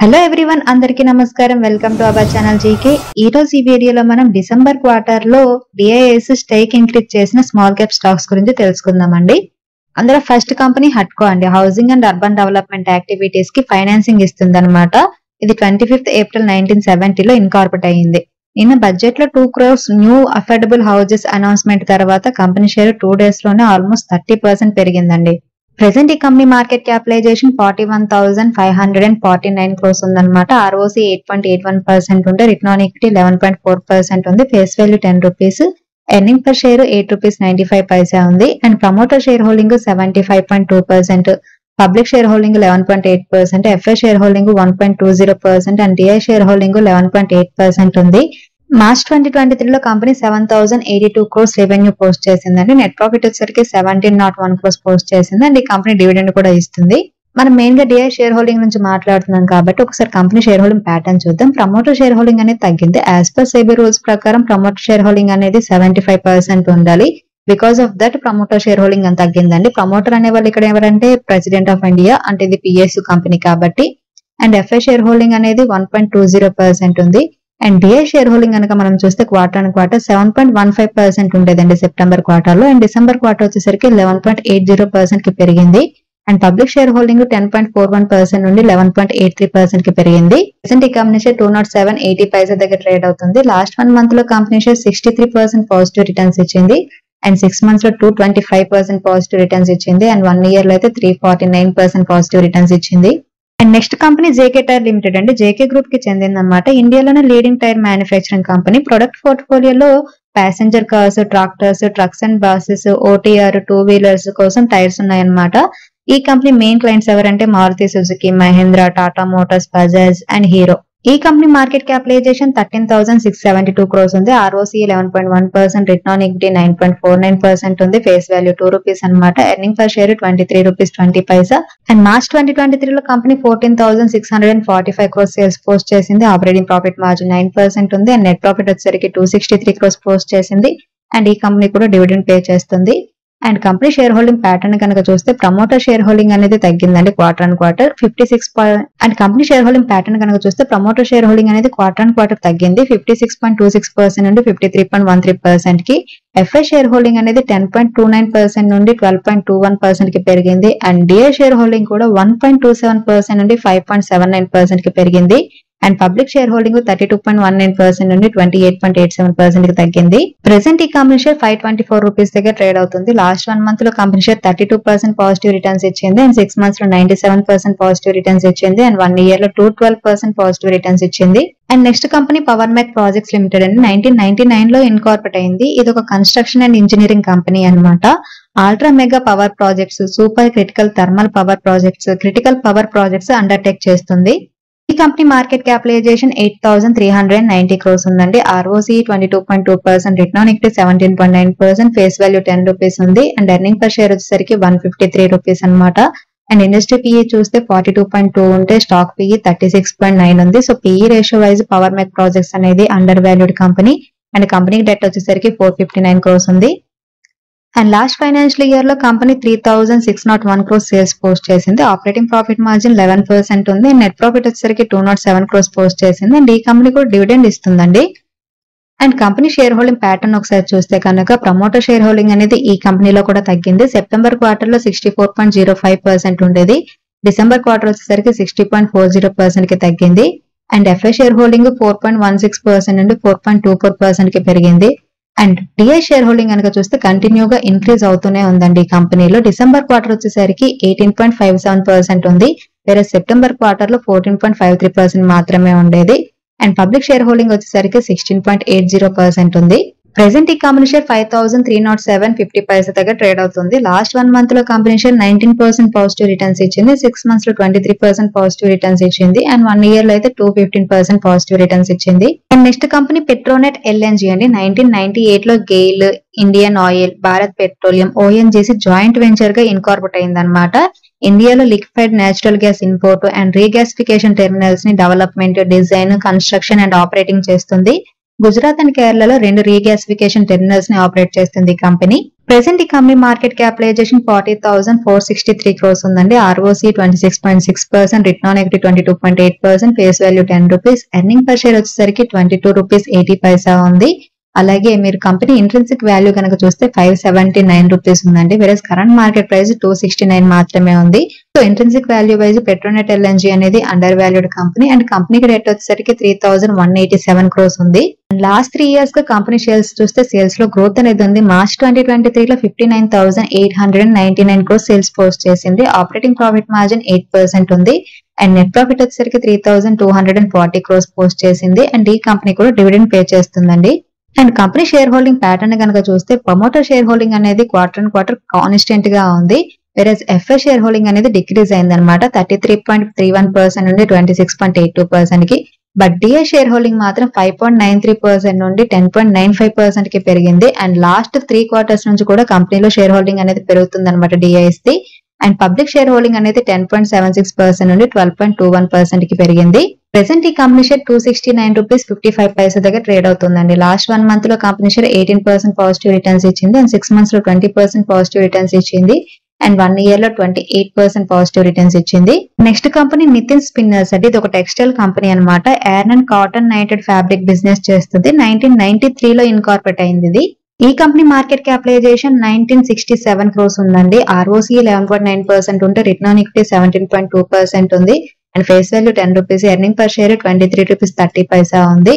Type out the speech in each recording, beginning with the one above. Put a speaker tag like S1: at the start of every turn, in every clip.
S1: Hello everyone, అందరికీ నమస్కారం. Welcome to our channel GK. ఈ రోజు ఈ వీడియోలో మనం డిసెంబర్ క్వార్టర్ లో డిఐఎస్ స్టేక్ ఇంక్రీజ్ చేసిన స్మాల్ క్యాప్ స్టాక్స్ గురించి తెలుసుకుందామండి. అందులో ఫస్ట్ కంపెనీ హట్కో అండి. Housing and urban development activities కి ఫైనాన్సింగ్ ఇస్తుంది అనమాట. ఇది 25th ఏప్రిల్ 1970 లో ఇన్కార్పొరేట్ అయ్యింది. నిన్న బడ్జెట్ లో 2 crores new affordable houses announcement తర్వాత కంపెనీ షేర్ 2 days లోనే ఆల్మోస్ట్ 30% పెరిగిందండి. ప్రెసెంట్ ఈ కంపెనీ మార్కెట్ క్యాపిటలైజేషన్ 41,549 crores ఉందన్నమాట. ROC 8.81% ఉంటే రిటర్న్ ఆన్ ఈక్విటీ 11.4% ఉంది. Face value 10 rupees. Earning per share 8 rupees 95 పైసా ఉంది. And promoter share holding 75.2%, public share holding 11.8%, FI share holding 1.20% and DI share holding 11.8% ఉంది. March 2023 లో company 7,082 crores revenue post చేసిందండి. Net profit వచ్చేసరికి 1,701 crores post చేసింది. And ఈ company dividend కూడా ఇస్తుంది. మనం మెయిన్ గా డిఐ షేర్ హోల్డింగ్ నుంచి మాట్లాడుతున్నాం కాబట్టి ఒకసారి కంపెనీ షేర్ హోల్డింగ్ ప్యాటర్న్ చూద్దాం. ప్రమోటర్ షేర్ హోల్డింగ్ అనేది తగ్గింది. యాజ్ పర్ సెబీ రూల్స్ ప్రకారం ప్రమోటర్ షేర్ హోల్డింగ్ అనేది 75% ఉండాలి. Because of that promoter share holding అని తగ్గిందండి. ప్రమోటర్ అనే వాళ్ళు ఇక్కడ ఎవరంటే ప్రెసిడెంట్ ఆఫ్ ఇండియా, అంటే ఇది పిఎస్యు కంపెనీ కాబట్టి. అండ్ ఎఫ్ఐ షేర్ హోల్డింగ్ అనేది 1.20% ఉంది. అండ్ డిఐ షేర్ హోల్డింగ్ కనుక మనం చూస్తే క్వార్టర్ అండ్ క్వార్టర్ 7.15% ఉండేదండి సెప్టెంబర్ క్వార్టర్ లో. అండ్ డిసెంబర్ క్వార్టర్ వచ్చేసరికి 11.80% కి పెరిగింది. అండ్ పబ్లిక్ షేర్ హోల్డింగ్ 10.41% నుండి 11.83% కి పెరిగింది. ప్రెసెంట్ ఈ కంపెనీ షేర్ 207.80 పైసా దగ్గర ట్రేడ్ అవుతుంది. లాస్ట్ 1 month లో కంపెనీ షేర్ 63% పాజిటివ్ రిటర్న్స్ ఇచ్చింది. అండ్ 6 months లో 225% పాజిటివ్ రిటర్న్స్ ఇచ్చింది. అండ్ 1 year లో అయితే 349% పాజిటివ్ రిటర్న్స్ ఇచ్చింది. And next company JK tyre limited అండి. జేకే గ్రూప్ కి చెందిందన్నమాట. ఇండియాలోనే leading tyre manufacturing company. Product పోర్ట్ఫోలియోలో passenger cars, tractors, trucks and buses, OTR, 2 wheelers కోసం టైర్స్ ఉన్నాయన్నమాట. ఈ కంపెనీ మెయిన్ క్లయింట్స్ ఎవరంటే Maruti Suzuki, Mahindra, Tata Motors, Bajaj and hero. ఈ కంపెనీ మార్కెట్ క్యాపిటలైజేషన్ 13,672 crores ఉంది. ROC 11.1%, రిటర్న్ ఆన్ ఈక్విటీ 9.49% ఉంది. ఫేస్ వాల్యూ 2 రూపీస్ అనమాట. Earning per share 23 rupees 20 Paisa. And March 2023 లో company 14,645 crores sales post చేసింది. ఆపరేటింగ్ ప్రాఫిట్ మార్జిన్ 9% ఉంది. And net profit వచ్చేసరికి 263 crores post చేసింది. And ఈ company కూడా డివిడెండ్ పే చేస్తుంది. And company shareholding pattern కనుక చూస్తే ప్రమోటర్ షేర్ హోల్డింగ్ అనేది తగ్గిందండి quarter and quarter 56. And company shareholding pattern కనుక చూస్తే ప్రమోటర్ షేర్ హోల్డింగ్ అనేది క్వార్టర్ అండ్ క్వార్టర్ తగ్గింది 56.26% నుండి 53.13% కి. ఎఫ్ఐ షేర్ హోల్డింగ్ అనేది 10.29% నుండి 12.21% కి పెరిగింది. అండ్ డిఐ షేర్ హోల్డింగ్ కూడా 1.27% నుండి 5.79% కి పెరిగింది. అండ్ పబ్లిక్ షేర్ హోల్డింగ్ 32.19% నుండి 28.87% కి తగ్గింది. ప్రెసెంట్ ఈ కంపెనీ షేర్ 524 రూపీస్ దగ్గర ట్రేడ్ అవుతుంది. లాస్ట్ 1 month లో కంపెనీ షేర్ 32% పాజిటివ్ రిటర్న్స్ ఇచ్చింది. అండ్ 6 months లో 97% పాజిటివ్ రిటర్న్స్ ఇచ్చింది. అండ్ 1 year లో 212% పాజిటివ్ రిటర్న్స్ ఇచ్చింది. And next company power mech projects limited అండి. 1999 లో ఇన్కార్పొరేట్ అయింది. ఇది ఒక కన్స్ట్రక్షన్ అండ్ ఇంజనీరింగ్ కంపెనీ అన్నమాట. Ultra mega power projects, super critical thermal power projects, critical power projects undertake చేస్తుంది. ఈ కంపెనీ మార్కెట్ క్యాపిటలైజేషన్ 8,390 crores ఉందండి. ROC 22.2%, return on equity 17.9%, face value 10 rupees ఉంది. అండ్ ఎర్నింగ్ పర్ షేర్ వచ్చేసరికి 153 rupees అనమాట. And industry PE చూస్తే 42.2 ఉంటే stock PE 36.9 ఉంది. So PE ratio wise power mech projects అనేది అండర్ వాల్యూడ్ కంపెనీ. అండ్ కంపెనీకి debt వచ్చేసరికి 459 crores ఉంది. అండ్ లాస్ట్ ఫైనాన్షియల్ ఇయర్ లో కంపెనీ 3,601 crores సేల్స్ పోస్ట్ చేసింది. ఆపరేటింగ్ ప్రాఫిట్ మార్జిన్ 11% ఉంది. నెట్ ప్రాఫిట్ వచ్చేసరికి 207 crores పోస్ట్ చేసింది. అండ్ ఈ కంపెనీ కూడా డివిడెండ్ ఇస్తుందండి. And company shareholding pattern ఒకసారి చూస్తే కనుక ప్రమోటర్ షేర్ హోల్డింగ్ అనేది ఈ కంపెనీలో కూడా తగ్గింది. సెప్టెంబర్ క్వార్టర్ లో 64.05% ఉండేది. డిసెంబర్ క్వార్టర్ వచ్చేసరికి 60.40% కి తగ్గింది. అండ్ ఎఫ్ఐ షేర్ హోల్డింగ్ 4.16% నుండి 4.24% కి పెరిగింది. అండ్ డిఐ షేర్ హోల్డింగ్ కనుక చూస్తే కంటిన్యూగా ఇంక్రీజ్ అవుతూనే ఉందండి ఈ కంపెనీలో. డిసెంబర్ క్వార్టర్ వచ్చేసరికి 18.57% ఉంది. వేరే సెప్టెంబర్ క్వార్టర్ లో 14.53% మాత్రమే ఉండేది. అండ్ పబ్లిక్ షేర్ హోల్డింగ్ వచ్చేసరికి 16.80% ఉంది. ప్రెసెంట్ ఈ కంపెనీ షేర్ 5,307.50 పైసా దగ్గర ట్రేడ్ అవుతుంది. లాస్ట్ 1 month లో కంపెనీ షేర్ 19% పాజిటివ్ రిటర్న్స్ ఇచ్చింది. 6 months లో 23% పాజిటివ్ రిటర్న్స్ ఇచ్చింది. అండ్ 1 year లో అయితే 215% పాజిటివ్ రిటర్న్స్ ఇచ్చింది. And next company Petronet LNG అండి. 1998 లో GAIL, Indian Oil, Bharat Petroleum, ONGC joint venture గా ఇన్కార్పొరేట్ అయిందన్నమాట. ఇండియాలో liquefied natural gas import and regasification terminals ని development, design, construction and operating చేస్తుంది. గుజరాత్ అండ్ కేరళలో 2 రీగ్యాసిఫికేషన్ టెర్మినల్స్ ని ఆపరేట్ చేస్తుంది ఈ కంపెనీ. ప్రెసెంట్ ఈ కంపెనీ మార్కెట్ క్యాపిటలైజేషన్ 40,463 crores ఉందండి. ROC 26.6%, return on equity 22.8%, face value 10 rupees, earning per share వచ్చేసరికి 22 rupees 80 పైసా ఉంది. అలాగే మీరు కంపెనీ ఇంట్రెన్సిక్ వాల్యూ కనుక చూస్తే 579 రూపీస్ ఉందండి. వేరే కరెంట్ మార్కెట్ ప్రైస్ 269 మాత్రమే ఉంది. So intrinsic value wise Petronet LNG అనేది అండర్ వాల్యూడ్ కంపెనీ అండ్ కంపెనీకి డెట్ వచ్చేసరికి 3,187 crores ఉంది. లాస్ట్ 3 years గా కంపెనీ సేల్స్ చూస్తే సేల్స్ లో గ్రోత్ అనేది ఉంది. మార్చ్ 2023 లో 59,899 crores సేల్స్ పోస్ట్ చేసింది. ఆపరేటింగ్ ప్రాఫిట్ మార్జిన్ 8% ఉంది అండ్ నెట్ ప్రాఫిట్ వచ్చేసరికి 3,240 crores పోస్ట్ చేసింది. అండ్ ఈ కంపెనీ కూడా డివిడెండ్ పే చేస్తుందండి. And company shareholding pattern కనుక చూస్తే ప్రమోటర్ షేర్ హోల్డింగ్ అనేది క్వార్టర్ కాన్స్టెంట్ గా ఉంది. వెరస్ ఎఫ్ఐ షేర్ హోల్డింగ్ అనేది డిక్రీజ్ అయింది అనమాట. 33.31% నుండి 26.82% కి. బట్ డిఐ షేర్ హోల్డింగ్ మాత్రం 5.93% నుండి 10.95% కి పెరిగింది. అండ్ లాస్ట్ 3 quarters నుంచి కూడా కంపెనీలో షేర్ హోల్డింగ్ అనేది పెరుగుతుంది అనమాట DIIs the. And public share holding అనేది 10.76% నుండి 12.21% కి పెరిగింది. ప్రెసెంట్ ఈ కంపెనీ షేర్ 269 రూపీస్ 55 పైసా దగ్గర ట్రేడ్ అవుతుందండి. లాస్ట్ 1 month లో కంపెనీ షేర్ 18% పాజిటివ్ రిటర్న్స్ ఇచ్చింది అండ్ 6 months లో 20% పాజిటివ్ రిటర్న్స్ ఇచ్చింది అండ్ 1 year లో 28% పాజిటివ్ రిటర్న్స్ ఇచ్చింది. నెక్స్ట్ కంపెనీ నితిన్ స్పిన్నర్స్ అండి. ఇది ఒక టెక్స్టైల్ కంపెనీ అనమాట. Yarn and cotton knitted fabric business చేస్తుంది. 1993 లో ఇన్కార్పొరేట్ అయింది ఇది. ఈ కంపెనీ మార్కెట్ క్యాపిటలైజేషన్ 1967 crores ఉందండి. ROC 11.9% ఉంటే రిటర్న్ ఆన్ ఈక్విటీ 17.2% ఉంది and face value 10 rupees, earning per share 23 rupees 30 పైసా ఉంది.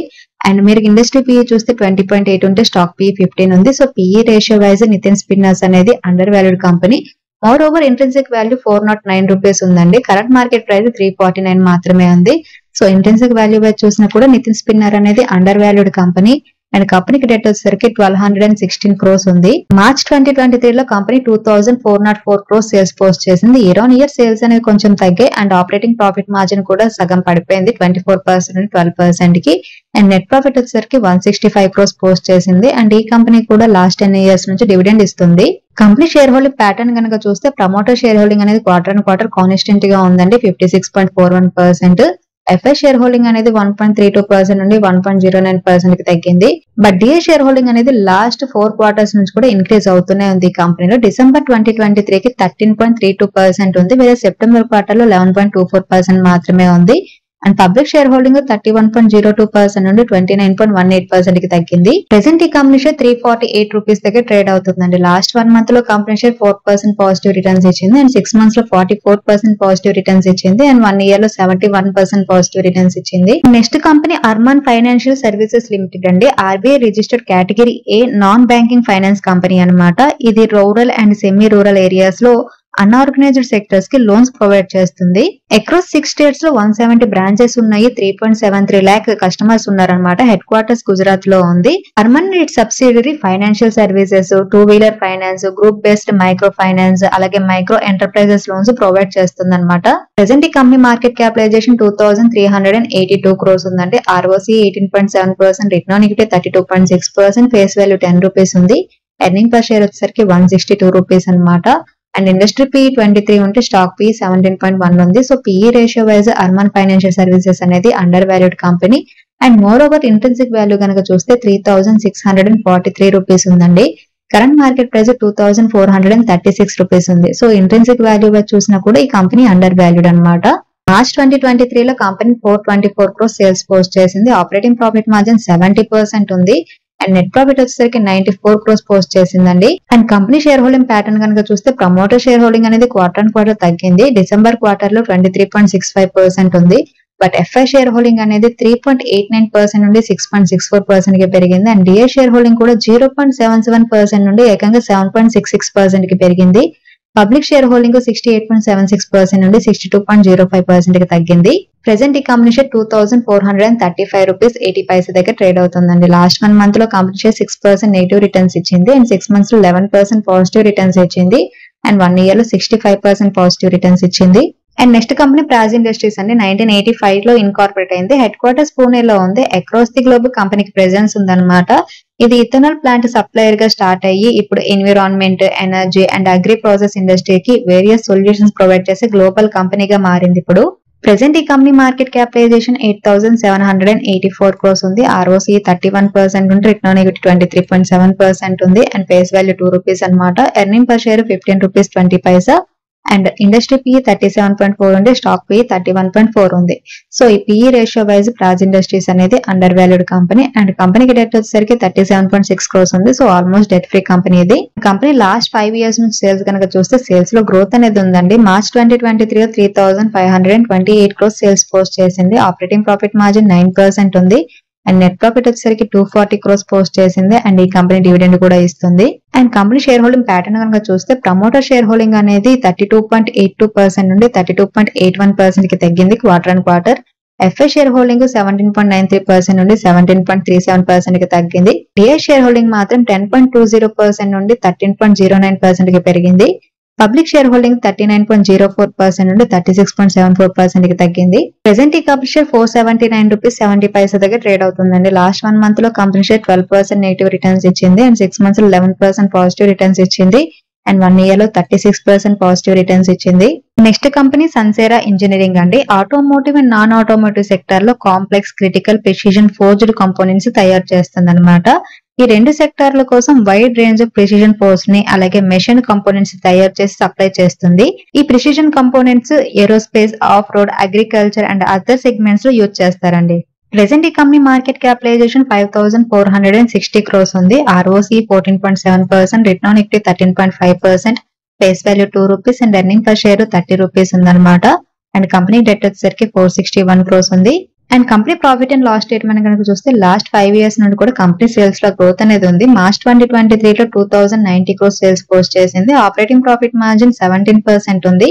S1: అండ్ మీరు ఇండస్ట్రీ పిఈ చూస్తే 20.8 ఉంటే స్టాక్ పిఈ 15 ఉంది. So PE ratio wise Nitin spinners అనేది undervalued company. More over intrinsic value 409 rupees ఉందండి. కరెంట్ మార్కెట్ ప్రైస్ 349 మాత్రమే ఉంది. సో ఇంట్రెన్సిక్ వాల్యూ వైజ్ చూసినా కూడా నితిన్ స్పిన్నర్ అనేది అండర్ వాల్యూడ్ కంపెనీ అండ్ కంపెనీకి డెట్ వచ్చేసరికి 1,216 crores ఉంది. మార్చ్ 2023 లో కంపెనీ 2,404 crores సేల్స్ పోస్ట్ చేసింది. ఇయర్ ఆన్ ఇయర్ సేల్స్ అనేవి కొంచెం తగ్గాయి అండ్ ఆపరేటింగ్ ప్రాఫిట్ మార్జిన్ కూడా సగం పడిపోయింది 24% నుండి 12% కి. అండ్ నెట్ ప్రాఫిట్ వచ్చేసరికి 165 crores పోస్ట్ చేసింది అండ్ ఈ కంపెనీ కూడా లాస్ట్ 10 years నుంచి డివిడెండ్ ఇస్తుంది. కంపెనీ షేర్ హోల్డింగ్ ప్యాటర్న్ కనుక చూస్తే ప్రమోటర్ షేర్ హోల్డింగ్ అనేది క్వార్టర్ కాన్స్టెంట్ గా ఉందండి 56.41%. ఎఫ్ఐ షేర్ హోల్డింగ్ అనేది 1.32% నుండి 1.09% కి తగ్గింది. బట్ డిఐ షేర్ హోల్డింగ్ అనేది లాస్ట్ 4 quarters నుంచి కూడా ఇంక్రీజ్ అవుతూనే ఉంది. ఈ కంపెనీలో డిసెంబర్ 2023 కి 13.32% ఉంది. వేరే సెప్టెంబర్ క్వార్టర్ లో 11.24% మాత్రమే ఉంది. అండ్ పబ్లిక్ షేర్ హోల్డింగ్ 31.02% నుండి 29.18% కి తగ్గింది. ప్రెసెంట్ ఈ కంపెనీ షేర్ 348 రూపీస్ దగ్గర ట్రేడ్ అవుతుందండి. లాస్ట్ 1 month లో కంపెనీ షేర్ 4% పాజిటివ్ రిటర్న్స్ ఇచ్చింది అండ్ 6 months లో 44% పాజిటివ్ రిటర్న్స్ ఇచ్చింది అండ్ 1 year లో 71% పాజిటివ్ రిటర్న్స్ ఇచ్చింది. Next company Arman financial services limited అండి. RBI registered category A non banking finance company అనమాట. ఇది rural and semi rural areas లో అన్ఆర్గనైజ్డ్ సెక్టర్స్ కి లోన్స్ ప్రొవైడ్ చేస్తుంది. అక్రాస్ 6 states లో 170 బ్రాంచెస్ ఉన్నాయి. 3.73 lakh కస్టమర్స్ ఉన్నారనమాట. హెడ్ క్వార్టర్స్ గుజరాత్ లో ఉంది. Harman it's subsidiary financial services, 2-wheeler finance, group based micro finance అలాగే మైక్రో ఎంటర్ప్రైజెస్ లోన్స్ ప్రొవైడ్ చేస్తుంది అనమాట. ప్రెసెంట్ ఈ కంపెనీ మార్కెట్ క్యాపిటలైజేషన్ 2,382 crores ఉందండి. ROC 18.7%, return on equity 32.6%, face value 10 rupees ఉంది. Earning per share వచ్చేసరికి 162 rupees అనమాట. And industry PE 23 ఉంటే stock PE 17.1 ఉంది. So PE ratio wise Arman financial services అనేది undervalued company. And more over intrinsic value కనుక చూస్తే 3,643 rupees ఉందండి. Current market price 2,436 rupees ఉంది. సో ఇంట్రెన్సిక్ వాల్యూ వైజ్ చూసినా కూడా ఈ కంపెనీ అండర్ వాల్యూడ్ అనమాట. మార్చ్ 2023 లో కంపెనీ 424 crores సేల్స్ పోస్ట్ చేసింది. ఆపరేటింగ్ ప్రాఫిట్ మార్జిన్ 70% ఉంది అండ్ నెట్ ప్రాఫిట్ వచ్చేసరికి 94 crores పోస్ట్ చేసిందండి. And company shareholding pattern కనుక చూస్తే ప్రమోటర్ షేర్ హోల్డింగ్ అనేది క్వార్టర్ తగ్గింది. డిసెంబర్ క్వార్టర్ లో 23.65% ఉంది. బట్ ఎఫ్ఐ షేర్ హోల్డింగ్ అనేది 3.89% నుండి 6.64% కి పెరిగింది అండ్ డిఐ షేర్ హోల్డింగ్ కూడా 0.77% నుండి ఏకంగా 7.66% కి పెరిగింది. పబ్లిక్ షేర్ హోల్డింగ్ 68.76% నుండి 62.05% కి తగ్గింది. ప్రెసెంట్ ఈ కంపెనీ షేర్ 2,435 రూపీస్ 80 పైసా దగ్గర ట్రేడ్ అవుతుందండి. లాస్ట్ 1 month లో కంపెనీ షేర్ 6% నెగిటివ్ రిటర్న్స్ ఇచ్చింది అండ్ 6 months లో 11% పాజిటివ్ రిటర్న్స్ ఇచ్చింది అండ్ 1 year లో 65% పాజిటివ్ రిటర్న్స్ ఇచ్చింది. And next company Praj industries అండి. 1985 లో ఇన్కార్పొరేట్ అయింది. హెడ్ క్వార్టర్స్ పూణేలో ఉంది. అక్రాస్ ది గ్లోబల్ కంపెనీకి ప్రెజెన్స్ ఉందన్నమాట. ఇది ఇథనాల్ ప్లాంట్ సప్లయర్ గా స్టార్ట్ అయ్యి ఇప్పుడు environment, energy and agri process ఇండస్ట్రీకి వేరియస్ సొల్యూషన్స్ ప్రొవైడ్ చేసే గ్లోబల్ కంపెనీగా మారింది ఇప్పుడు. ప్రెసెంట్ ఈ కంపెనీ మార్కెట్ క్యాపిటలైజేషన్ 8,784 crores ఉంది. ROCE 31% ఉంటే రిటర్న్ ఆన్ ఈక్విటీ 23.7% ఉంది అండ్ ఫేస్ వాల్యూ 2 రూపీస్ అన్నమాట. Earning per share 15 rupees 20 Paisa and industry PE 37.4 ఉంది. స్టాక్ PE 31.4 ఉంది. సో ఈ PE ratio wise Praj industries అనేది అండర్ వాల్యూడ్ కంపెనీ అండ్ కంపెనీకి debt వచ్చేసరికి 37.6 crores ఉంది. So almost debt free company ఇది. కంపెనీ లాస్ట్ 5 years నుంచి సేల్స్ కనుక చూస్తే సేల్స్ లో గ్రోత్ అనేది ఉందండి. మార్చ్ 2023 లో 3,528 crores సేల్స్ పోస్ట్ చేసింది. ఆపరేటింగ్ ప్రాఫిట్ మార్జిన్ 9% ఉంది అండ్ నెట్ ప్రాఫిట్ వచ్చేసరికి 240 crores పోస్ట్ చేసింది అండ్ ఈ కంపెనీ డివిడెండ్ కూడా ఇస్తుంది. And company shareholding pattern కనుక చూస్తే ప్రమోటర్ షేర్ హోల్డింగ్ అనేది 32.82% నుండి 32.81% కి తగ్గింది quarter and quarter. FI share holding 17.93% నుండి 17.37% కి తగ్గింది. డిఐ షేర్ హోల్డింగ్ మాత్రం 10.20% నుండి 13.09% కి పెరిగింది. పబ్లిక్ షేర్ హోల్డింగ్ 39.04% నుండి 36.74% కి తగ్గింది. ప్రెసెంట్ ఈ కంపెనీ షేర్ 479 రూపీస్ 70 పైసా దగ్గర ట్రేడ్ అవుతుందండి. లాస్ట్ 1 month లో కంపెనీ షేర్ 12% నెగిటివ్ రిటర్న్స్ ఇచ్చింది అండ్ 6 months లో 11% పాజిటివ్ రిటర్న్స్ ఇచ్చింది అండ్ 1 year లో 36% పాజిటివ్ రిటర్న్స్ ఇచ్చింది. నెక్స్ట్ కంపెనీ సన్సేరా ఇంజనీరింగ్ అండి. Automotive and non automotive sector లో complex critical precision forged components తయారు చేస్తుంది అనమాట. ఈ రెండు సెక్టార్ల కోసం wide range of precision force ని అలాగే మెషిన్ కంపోనెంట్స్ తయారు చేసి సప్లై చేస్తుంది. ఈ precision components aerospace, of road, agriculture and other segments లో యూజ్ చేస్తారండి. ప్రెసెంట్ ఈ కంపెనీ మార్కెట్ క్యాపిటలైజేషన్ 5,460 crores ఉంది. ROCE 14.7%, return on equity 13.5%, face value 2 rupees and earning per share 30 rupees ఉందన్నమాట. అండ్ కంపెనీ డెట్ వచ్చేసరికి 461 crores ఉంది. And company profit and loss statement కనుక చూస్తే last 5 years నుండి కూడా కంపెనీ సేల్స్ లో గ్రోత్ అనేది ఉంది. మార్చ్ 2023 లో 2,090 crores సేల్స్ పోస్ట్ చేసింది. ఆపరేటింగ్ ప్రాఫిట్ మార్జిన్ 17% ఉంది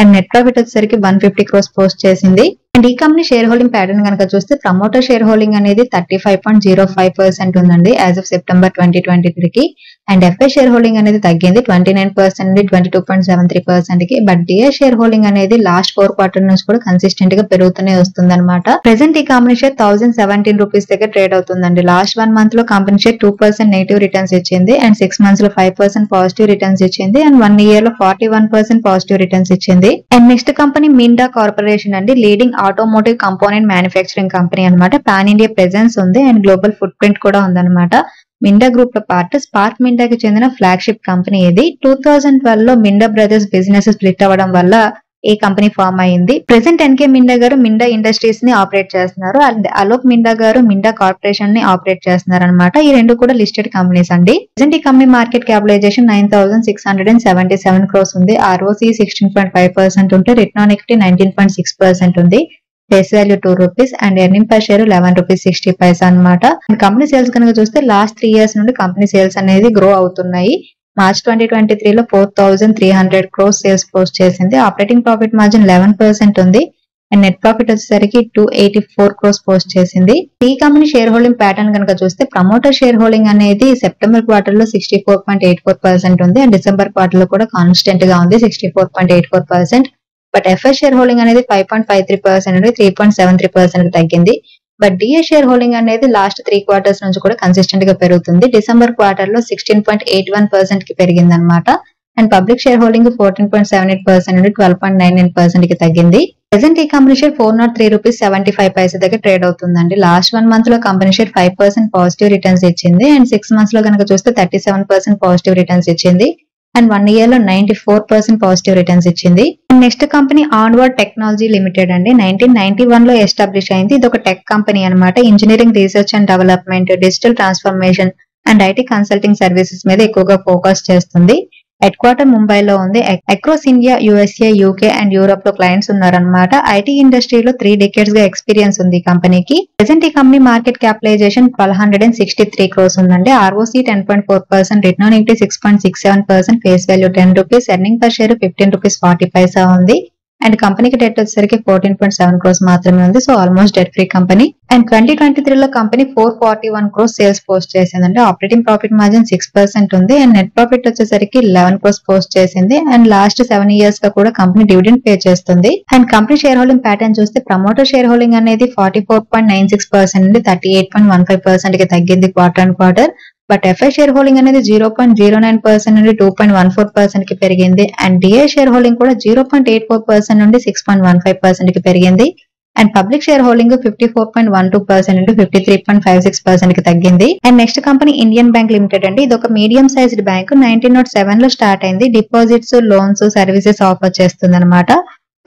S1: అండ్ నెట్ ప్రాఫిట్ వచ్చేసరికి 150 crores పోస్ట్ చేసింది. అండ్ ఈ కంపెనీ షేర్ హోల్డింగ్ ప్యాటర్న్ కనుక చూస్తే ప్రమోటర్ షేర్ హోల్డింగ్ అనేది 35.05% ఉందండి యాజ్ ఆఫ్ సెప్టెంబర్ 2023 కి. అండ్ ఎఫ్ఐ షేర్ హోల్డింగ్ అనేది తగ్గింది 29% నుండి 22.73% కి. బట్ డిఐ షేర్ హోల్డింగ్ అనేది లాస్ట్ 4 quarters నుంచి కూడా కన్సిస్టెంట్ గా పెరుగుతూనే వస్తుంది అనమాట. ప్రెసెంట్ ఈ కంపెనీ షేర్ 1,017 రూపీస్ దగ్గర ట్రేడ్ అవుతుందండి. లాస్ట్ 1 month లో కంపెనీ షేర్ 2% నెగిటివ్ రిటర్న్స్ ఇచ్చింది అండ్ 6 months లో 5% పాజిటివ్ రిటర్న్స్ ఇచ్చింది అండ్ 1 year లో 41% పాజిటివ్ రిటర్న్స్ ఇచ్చింది. And next company Minda corporation అండి. Leading automotive component manufacturing company అనమాట. పాన్ ఇండియా ప్రెజెన్స్ ఉంది అండ్ గ్లోబల్ ఫుట్ ప్రింట్ కూడా ఉందన్నమాట. మిండా గ్రూప్ లో పార్ట్ స్పార్క్ మిండాకి చెందిన ఫ్లాగ్షిప్ కంపెనీ ఇది. 2012 లో మిండా బ్రదర్స్ బిజినెస్ స్ప్లిట్ అవ్వడం వల్ల ఈ కంపెనీ ఫామ్ అయింది. ప్రెసెంట్ ఎన్కే మిండా గారు మిండా ఇండస్ట్రీస్ ని ఆపరేట్ చేస్తున్నారు అండ్ అలోక్ మిండా గారు మిండా కార్పొరేషన్ ని ఆపరేట్ చేస్తున్నారు అనమాట. ఈ రెండు కూడా లిస్టెడ్ కంపెనీస్ అండి. ప్రెసెంట్ ఈ కంపెనీ మార్కెట్ క్యాపిటలైజేషన్ 9,677 crores ఉంది. ROCE 16.5% ఉంటే రిటర్న్ ఆన్ ఈక్విటీ 19.6% ఉంది. Face value 2 rupees and earning per share 11 rupees 60 పైసా అనమాట. కంపెనీ సేల్స్ కనుక చూస్తే లాస్ట్ 3 years నుండి కంపెనీ సేల్స్ అనేది గ్రో అవుతున్నాయి. మార్చ్ 2023 లో 4,300 crores సేల్స్ పోస్ట్ చేసింది. ఆపరేటింగ్ ప్రాఫిట్ మార్జిన్ 11% ఉంది అండ్ నెట్ ప్రాఫిట్ వచ్చేసరికి 284 crores పోస్ట్ చేసింది. ఈ కంపెనీ షేర్ హోల్డింగ్ ప్యాటర్న్ కనుక చూస్తే ప్రమోటర్ షేర్ హోల్డింగ్ అనేది సెప్టెంబర్ క్వార్టర్ లో 64.84% ఉంది అండ్ డిసెంబర్ క్వార్టర్ లో కూడా కాన్స్టెంట్ గా ఉంది 64.84%. బట్ ఎఫ్ఐ షేర్ హోల్డింగ్ అనేది 5.53% నుండి 3.73% తగ్గింది. బట్ డిఐ షేర్ హోల్డింగ్ అనేది లాస్ట్ 3 quarters నుంచి కూడా కన్సిస్టెంట్ గా పెరుగుతుంది. డిసెంబర్ క్వార్టర్ లో 16.81% కి పెరిగింది అనమాట. అండ్ పబ్లిక్ షేర్ హోల్డింగ్ 14.78% నుండి 12.99% కి తగ్గింది. ప్రెసెంట్ ఈ కంపెనీ షేర్ 403 రూపీస్ 75 పైసా దగ్గర ట్రేడ్ అవుతుందండి. లాస్ట్ 1 month లో కంపెనీ షేర్ 5% పాజిటివ్ రిటర్న్స్ ఇచ్చింది అండ్ 6 months లో కనుక చూస్తే 37% పాజిటివ్ రిటర్న్స్ ఇచ్చింది అండ్ 1 year లో 94% పాజిటివ్ రిటర్న్స్ ఇచ్చింది. Next company onward technology limited అండి. 1991 లో ఎస్టాబ్లిష్ అయింది. ఇది ఒక టెక్ కంపెనీ అనమాట. Engineering research and development, digital transformation and IT consulting services మీద ఎక్కువగా ఫోకస్ చేస్తుంది. హెడ్ క్వార్టర్ ముంబైలో ఉంది. Across India, USA, UK and Europe లో క్లయింట్స్ ఉన్నారనమాట. ఐటీ ఇండస్ట్రీలో 3 decades గా ఎక్స్పీరియన్స్ ఉంది ఈ కంపెనీకి. ప్రెసెంట్ ఈ కంపెనీ మార్కెట్ క్యాపిటలైజేషన్ 1,263 crores ఉందండి. ROCE 10.4%, return on equity 6.67%, face value 10 rupees, earning per share 15 rupees 40 పైసా ఉంది. అండ్ కంపెనీకి డెట్ వచ్చేసరికి 14.7 crores మాత్రమే ఉంది. So almost debt free company. And 2023 లో కంపెనీ 441 crores సేల్స్ పోస్ట్ చేసిందంటే ఆపరేటింగ్ ప్రాఫిట్ మార్జిన్ 6% ఉంది and net profit వచ్చేసరికి 11 crores పోస్ట్ చేసింది. అండ్ లాస్ట్ 7 years గా కూడా కంపెనీ డివిడెండ్ పే చేస్తుంది. And company shareholding pattern చూస్తే ప్రమోటర్ షేర్ హోల్డింగ్ అనేది 44.96% నుండి 38.15% కి తగ్గింది quarter and quarter. But FI share holding అనేది 0.09% నుండి 2.14% కి పెరిగింది అండ్ డిఐ షేర్ హోల్డింగ్ కూడా 0.84% నుండి 6.15% కి పెరిగింది అండ్ పబ్లిక్ షేర్ హోల్డింగ్ 54.12% నుండి 53.56% కి తగ్గింది. And next company Indian bank limited అండి. ఇది ఒక మీడియం సైజ్డ్ బ్యాంక్ 1907 లో స్టార్ట్ అయింది. డిపాజిట్స్, లోన్స్, సర్వీసెస్ ఆఫర్ చేస్తుంది అనమాట.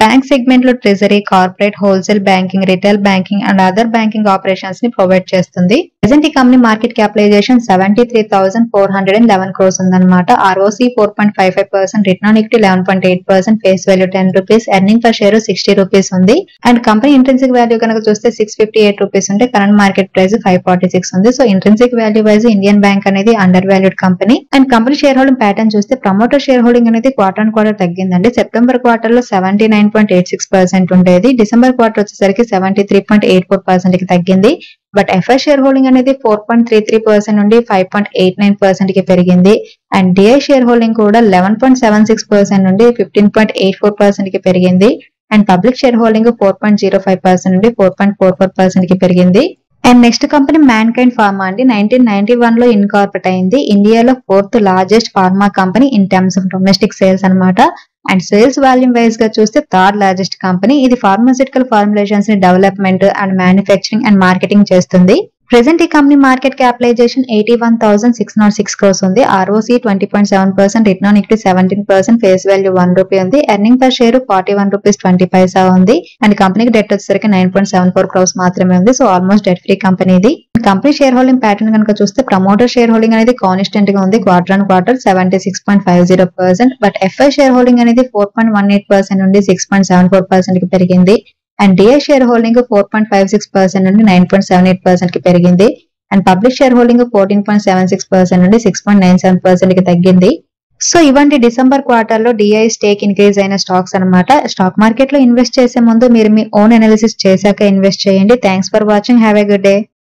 S1: బ్యాంక్ సెగ్మెంట్ లో treasury, corporate, wholesale banking, retail banking and other banking operations ని ప్రొవైడ్ చేస్తుంది. ప్రెసెంట్ ఈ కంపెనీ మార్కెట్ క్యాపిటలైజేషన్ 73,411 crores ఉందన్నమాట. ROC 4.55%, return on equity 11.8%, face value 10 rupees, earning per share 60 rupees ఉంది. And company intrinsic value కనుక చూస్తే 658 rupees ఉంటే current market price 546 ఉంది. So intrinsic value wise Indian bank అనేది undervalued company. And company shareholding pattern చూస్తే promoter shareholding అనేది quarter on quarter తగ్గిందండి. September quarter లో 79.86% ఉండేది. డిసెంబర్ క్వార్టర్ వచ్చేసరికి 73.84% కి తగ్గింది. బట్ ఎఫ్ఐ షేర్ హోల్డింగ్ అనేది 4.33% నుండి 5.89% కి పెరిగింది. అండ్ డిఐ షేర్ హోల్డింగ్ కూడా 11.76% నుండి 15.84% కి పెరిగింది. అండ్ పబ్లిక్ షేర్ హోల్డింగ్ 4.05% నుండి 4.44% కి పెరిగింది. And next company Mankind pharma అండి. 1991 లో ఇన్కార్పొరేట్ అయింది. ఇండియాలో 4th largest pharma company in terms of domestic sales అనమాట. అండ్ సేల్స్ వాల్యూమ్ వైజ్ గా చూస్తే 3rd లార్జెస్ట్ కంపెనీ. ఇది ఫార్మాస్యూటికల్ ఫార్ములేషన్స్ ని development and manufacturing and marketing చేస్తుంది. ప్రెసెంట్ ఈ కంపెనీ మార్కెట్ క్యాపిటలైజేషన్ 81,606 crores ఉంది. ROC 20.7%, return on equity 17%, face value 1 rupee ఉంది. Earning per share 41 rupees 20 పైసా ఉంది. అండ్ కంపెనీకి డెట్ వచ్చేసరికి 9.74 crores మాత్రమే ఉంది. So almost debt free company ఇది. కంపెనీ షేర్ హోల్డింగ్ ప్యాటర్న్ కనుక చూస్తే ప్రమోటర్ షేర్ హోల్డింగ్ అనేది కాన్స్టెంట్ గా ఉంది. Quarter on quarter 76.50%. But FI share holding అనేది 4.18% నుండి 6.74% కి పెరిగింది. అండ్ డిఐ షేర్ హోల్డింగ్ 4.56% నుండి 9.78% కి పెరిగింది. అండ్ పబ్లిక్ షేర్ హోల్డింగ్ 14.76% నుండి 6.97% కి తగ్గింది. సో ఇవంటి డిసెంబర్ క్వార్టర్ లో డిఐ స్టేక్ ఇంక్రీజ్ అయిన స్టాక్స్ అన్నమాట. స్టాక్ మార్కెట్ లో ఇన్వెస్ట్ చేసే ముందు మీరు మీ ఓన్ అనాలిసిస్ చేశాక ఇన్వెస్ట్ చేయండి. Thanks for watching. Have a good day.